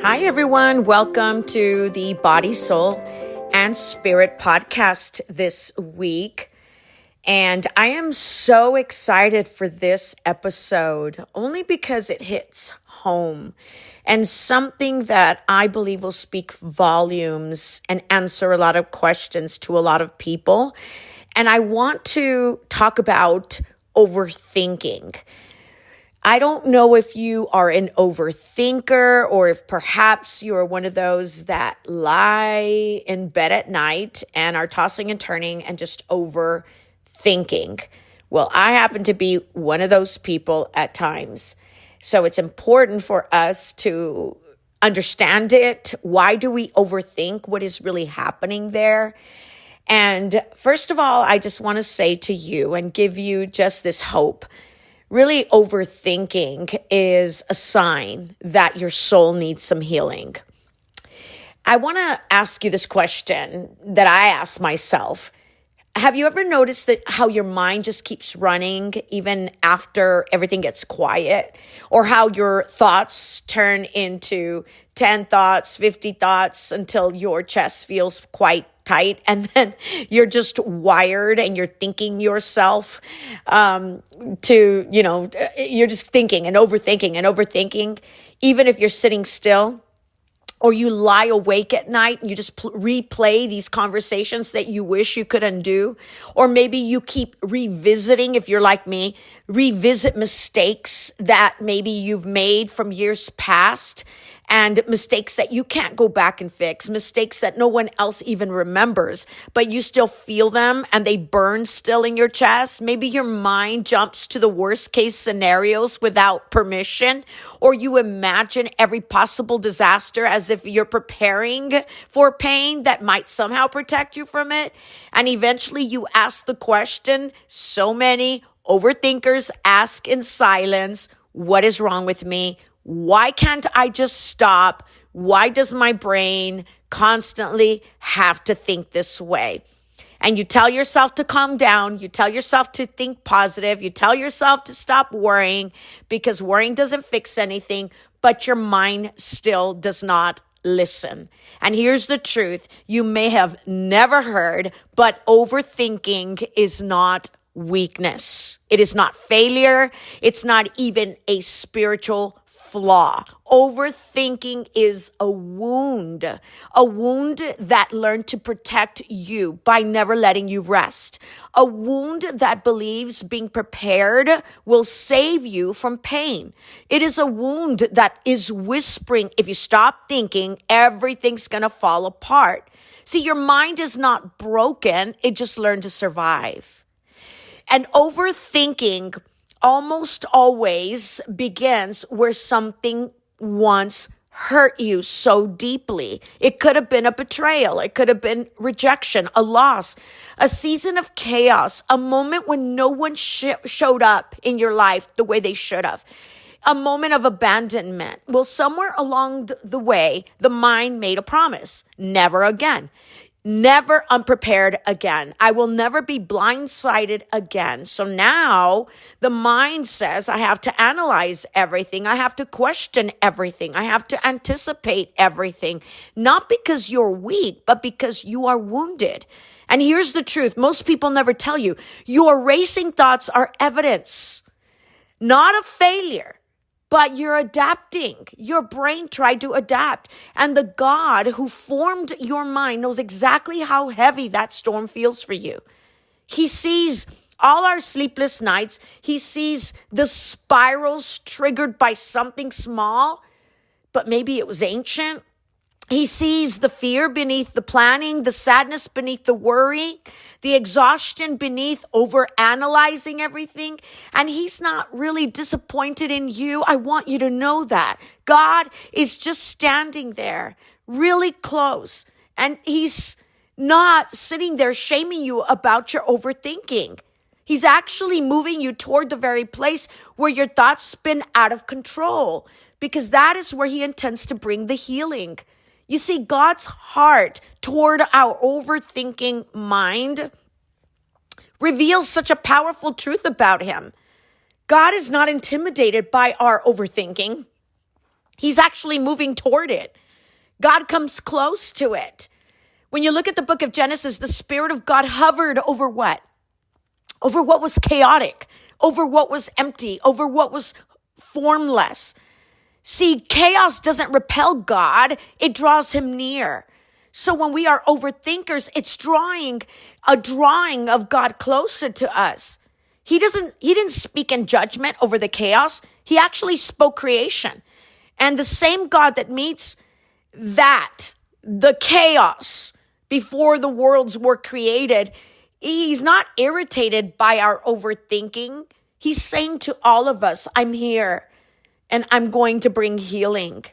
Hi, everyone. Welcome to the Body, Soul, and Spirit podcast this week. And I am so excited for this episode only because it hits home and something that I believe will speak volumes and answer a lot of questions to a lot of people. And I want to talk about overthinking. I don't know if you are an overthinker or if perhaps you are one of those that lie in bed at night and are tossing and turning and just overthinking. Well, I happen to be one of those people at times. So it's important for us to understand it. Why do we overthink? What is really happening there? And first of all, I just want to say to you and give you just this hope. Really, overthinking is a sign that your soul needs some healing. I want to ask you this question that I ask myself. Have you ever noticed that how your mind just keeps running even after everything gets quiet? Or how your thoughts turn into 10 thoughts, 50 thoughts until your chest feels quite tight, and then you're just wired and you're thinking yourself you're just thinking and overthinking, even if you're sitting still, or you lie awake at night and you just replay these conversations that you wish you could undo. Or maybe you keep revisiting, if you're like me, revisit mistakes that maybe you've made from years past, and mistakes that you can't go back and fix, mistakes that no one else even remembers, but you still feel them and they burn still in your chest. Maybe your mind jumps to the worst case scenarios without permission, or you imagine every possible disaster as if you're preparing for pain that might somehow protect you from it. And eventually you ask the question so many overthinkers ask in silence, what is wrong with me? Why can't I just stop? Why does my brain constantly have to think this way? And you tell yourself to calm down. You tell yourself to think positive. You tell yourself to stop worrying, because worrying doesn't fix anything, but your mind still does not listen. And here's the truth. You may have never heard, but overthinking is not weakness. It is not failure. It's not even a spiritual flaw. Overthinking is a wound that learned to protect you by never letting you rest. A wound that believes being prepared will save you from pain. It is a wound that is whispering, if you stop thinking, everything's going to fall apart. See, your mind is not broken. It just learned to survive. And overthinking almost always begins where something once hurt you so deeply. It could have been a betrayal. It could have been rejection, a loss, a season of chaos, a moment when no one showed up in your life the way they should have. A moment of abandonment. Well, somewhere along the way, the mind made a promise. Never again. Never unprepared again. I will never be blindsided again. So now the mind says I have to analyze everything. I have to question everything. I have to anticipate everything. Not because you're weak, but because you are wounded. And here's the truth. Most people never tell you. Your racing thoughts are evidence, not of failure. But you're adapting. Your brain tried to adapt. And the God who formed your mind knows exactly how heavy that storm feels for you. He sees all our sleepless nights. He sees the spirals triggered by something small, but maybe it was ancient. He sees the fear beneath the planning, the sadness beneath the worry, the exhaustion beneath overanalyzing everything. And he's not really disappointed in you. I want you to know that. God is just standing there really close. And he's not sitting there shaming you about your overthinking. He's actually moving you toward the very place where your thoughts spin out of control, because that is where he intends to bring the healing. You see, God's heart toward our overthinking mind reveals such a powerful truth about him. God is not intimidated by our overthinking. He's actually moving toward it. God comes close to it. When you look at the book of Genesis, the Spirit of God hovered over what? Over what was chaotic, over what was empty, over what was formless. See, chaos doesn't repel God, it draws him near. So when we are overthinkers, it's a drawing of God closer to us. He didn't speak in judgment over the chaos. He actually spoke creation. And the same God that meets the chaos before the worlds were created, he's not irritated by our overthinking. He's saying to all of us, I'm here and I'm going to bring healing.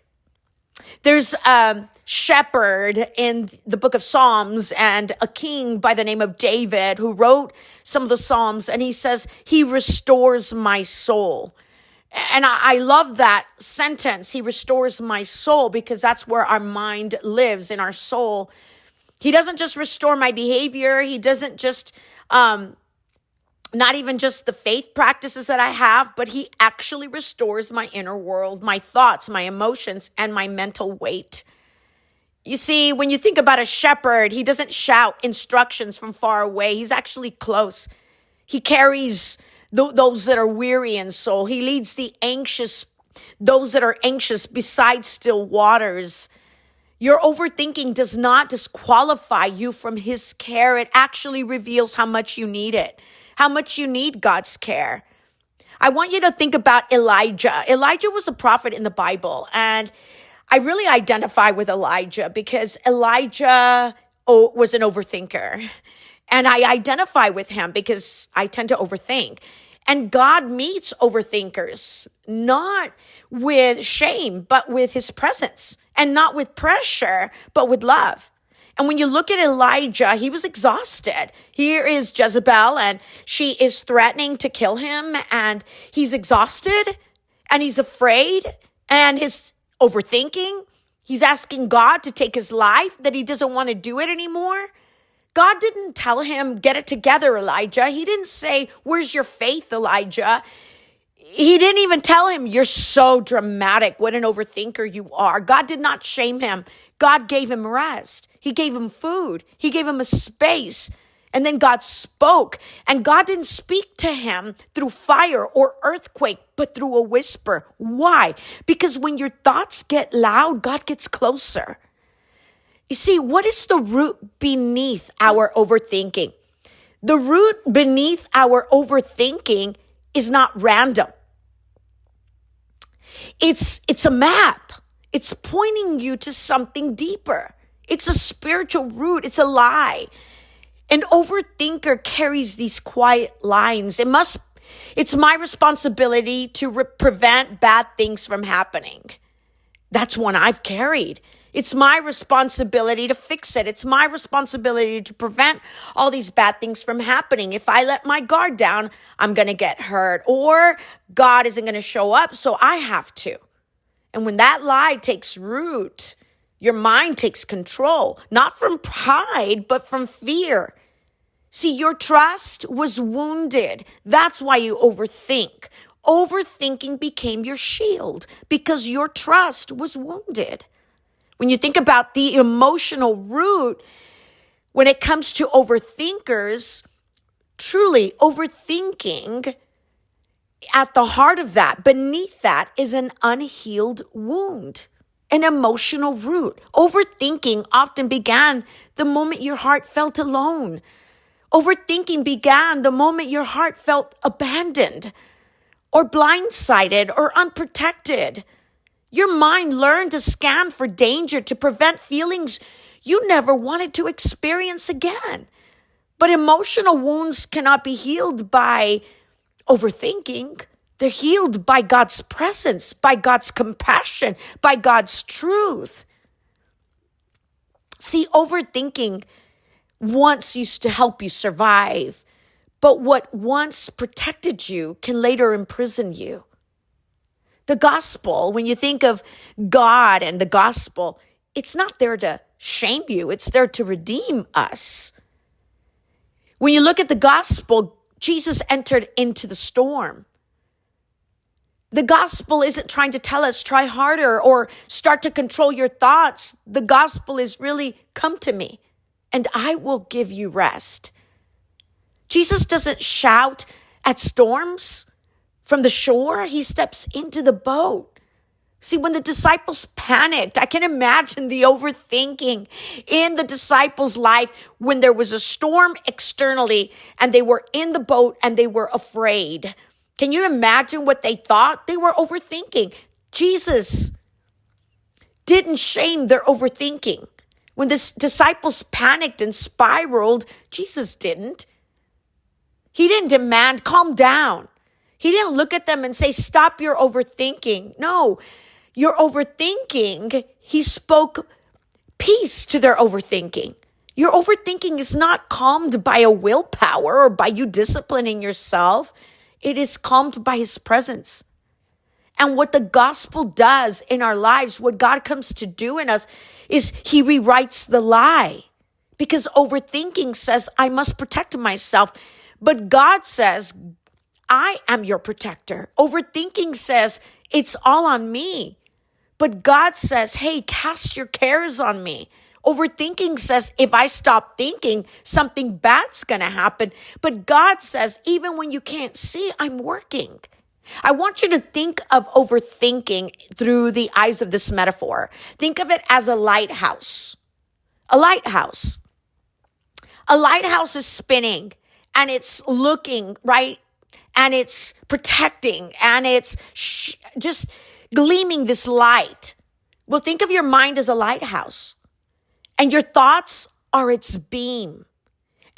There's a shepherd in the book of Psalms and a king by the name of David who wrote some of the Psalms, and he says, he restores my soul. And I love that sentence. He restores my soul, because that's where our mind lives, in our soul. He doesn't just restore my behavior. He doesn't just, not even just the faith practices that I have, but he actually restores my inner world, my thoughts, my emotions, and my mental weight. You see, when you think about a shepherd, he doesn't shout instructions from far away. He's actually close. He carries those that are weary in soul. He leads those that are anxious beside still waters. Your overthinking does not disqualify you from his care. It actually reveals how much you need it, how much you need God's care. I want you to think about Elijah. Elijah was a prophet in the Bible, and I really identify with Elijah because Elijah was an overthinker. And I identify with him because I tend to overthink. And God meets overthinkers, not with shame, but with his presence, and not with pressure, but with love. And when you look at Elijah, he was exhausted. Here is Jezebel, and she is threatening to kill him, and he's exhausted, and he's afraid, and his overthinking. He's asking God to take his life, that he doesn't want to do it anymore. God didn't tell him, get it together, Elijah. He didn't say, where's your faith, Elijah? He didn't even tell him, you're so dramatic. What an overthinker you are. God did not shame him. God gave him rest. He gave him food. He gave him a space. And then God spoke. And God didn't speak to him through fire or earthquake, but through a whisper. Why? Because when your thoughts get loud, God gets closer. You see, what is the root beneath our overthinking? The root beneath our overthinking is not random. It's a map. It's pointing you to something deeper. It's a spiritual root. It's a lie. An overthinker carries these quiet lines. It's my responsibility to prevent bad things from happening. That's one I've carried. It's my responsibility to fix it. It's my responsibility to prevent all these bad things from happening. If I let my guard down, I'm going to get hurt, or God isn't going to show up, so I have to. And when that lie takes root, your mind takes control, not from pride, but from fear. See, your trust was wounded. That's why you overthink. Overthinking became your shield because your trust was wounded. When you think about the emotional root, when it comes to overthinkers, truly overthinking, at the heart of that, beneath that, is an unhealed wound, an emotional root. Overthinking often began the moment your heart felt alone. Overthinking began the moment your heart felt abandoned or blindsided or unprotected. Your mind learned to scan for danger to prevent feelings you never wanted to experience again. But emotional wounds cannot be healed by overthinking. They're healed by God's presence, by God's compassion, by God's truth. See, overthinking once used to help you survive, but what once protected you can later imprison you. The gospel, when you think of God and the gospel, it's not there to shame you. It's there to redeem us. When you look at the gospel, Jesus entered into the storm. The gospel isn't trying to tell us try harder or start to control your thoughts. The gospel is really come to me and I will give you rest. Jesus doesn't shout at storms from the shore. He steps into the boat. See, when the disciples panicked, I can imagine the overthinking in the disciples' life when there was a storm externally and they were in the boat and they were afraid. Can you imagine what they thought? They were overthinking. Jesus didn't shame their overthinking. When the disciples panicked and spiraled, Jesus didn't. He didn't demand, calm down. He didn't look at them and say, stop your overthinking. No, your overthinking, he spoke peace to their overthinking. Your overthinking is not calmed by a willpower or by you disciplining yourself. It is calmed by his presence. And what the gospel does in our lives, what God comes to do in us, is he rewrites the lie. Because overthinking says, I must protect myself. But God says, I am your protector. Overthinking says, it's all on me. But God says, hey, cast your cares on me. Overthinking says, if I stop thinking, something bad's going to happen. But God says, even when you can't see, I'm working. I want you to think of overthinking through the eyes of this metaphor. Think of it as a lighthouse. A lighthouse. A lighthouse is spinning and it's looking, right? And it's protecting and it's just gleaming this light. Well, think of your mind as a lighthouse and your thoughts are its beam.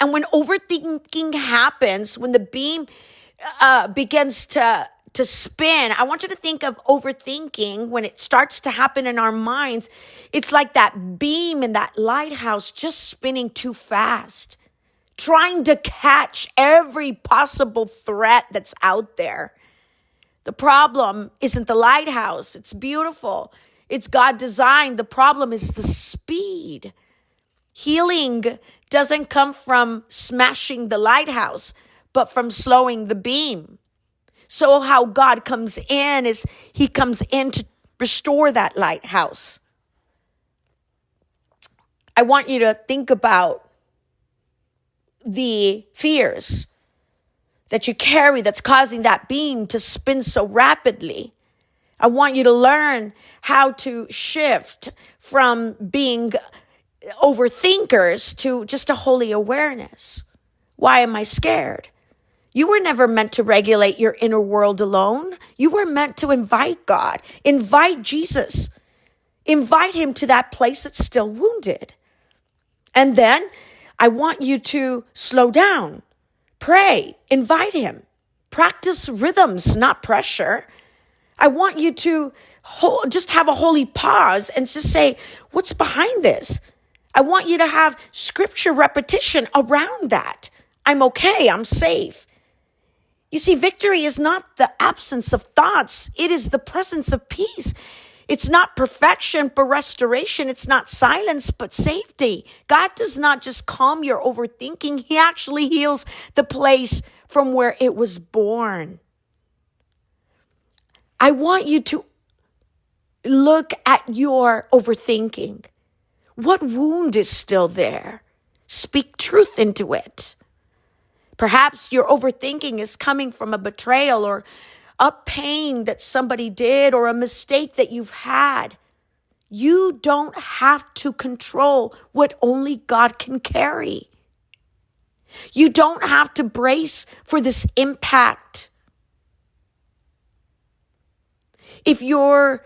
And when overthinking happens, when the beam begins to spin, I want you to think of overthinking when it starts to happen in our minds. It's like that beam in that lighthouse just spinning too fast, trying to catch every possible threat that's out there. The problem isn't the lighthouse. It's beautiful. It's God designed. The problem is the speed. Healing doesn't come from smashing the lighthouse, but from slowing the beam. So how God comes in is he comes in to restore that lighthouse. I want you to think about the fears that you carry that's causing that beam to spin so rapidly. I want you to learn how to shift from being overthinkers to just a holy awareness. Why am I scared? You were never meant to regulate your inner world alone. You were meant to invite God, invite Jesus, invite him to that place that's still wounded. And then I want you to slow down. Pray, invite him, practice rhythms, not pressure. I want you to just have a holy pause and just say, what's behind this? I want you to have scripture repetition around that. I'm okay, I'm safe. You see, victory is not the absence of thoughts. It is the presence of peace. It's not perfection, but restoration. It's not silence, but safety. God does not just calm your overthinking. He actually heals the place from where it was born. I want you to look at your overthinking. What wound is still there? Speak truth into it. Perhaps your overthinking is coming from a betrayal or a pain that somebody did or a mistake that you've had. You don't have to control what only God can carry. You don't have to brace for this impact. If you're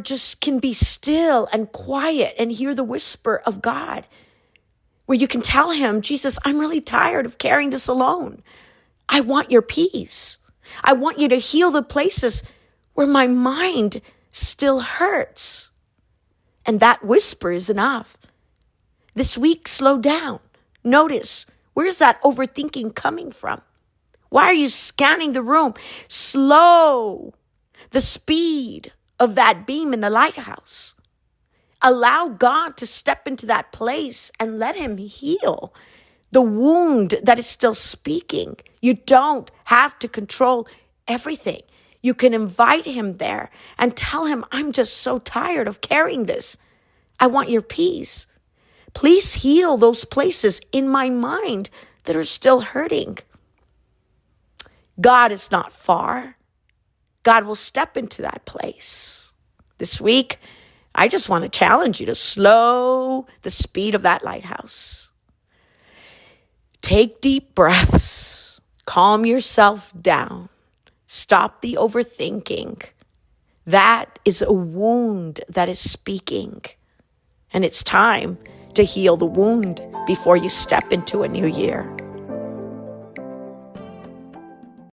just can be still and quiet and hear the whisper of God, where you can tell him, Jesus, I'm really tired of carrying this alone. I want your peace. I want you to heal the places where my mind still hurts. And that whisper is enough. This week, slow down. Notice, where's that overthinking coming from? Why are you scanning the room? Slow the speed of that beam in the lighthouse. Allow God to step into that place and let him heal the wound that is still speaking. You don't have to control everything. You can invite him there and tell him, I'm just so tired of carrying this. I want your peace. Please heal those places in my mind that are still hurting. God is not far. God will step into that place. This week, I just want to challenge you to slow the speed of that lighthouse. Take deep breaths. Calm yourself down. Stop the overthinking. That is a wound that is speaking. And it's time to heal the wound before you step into a new year.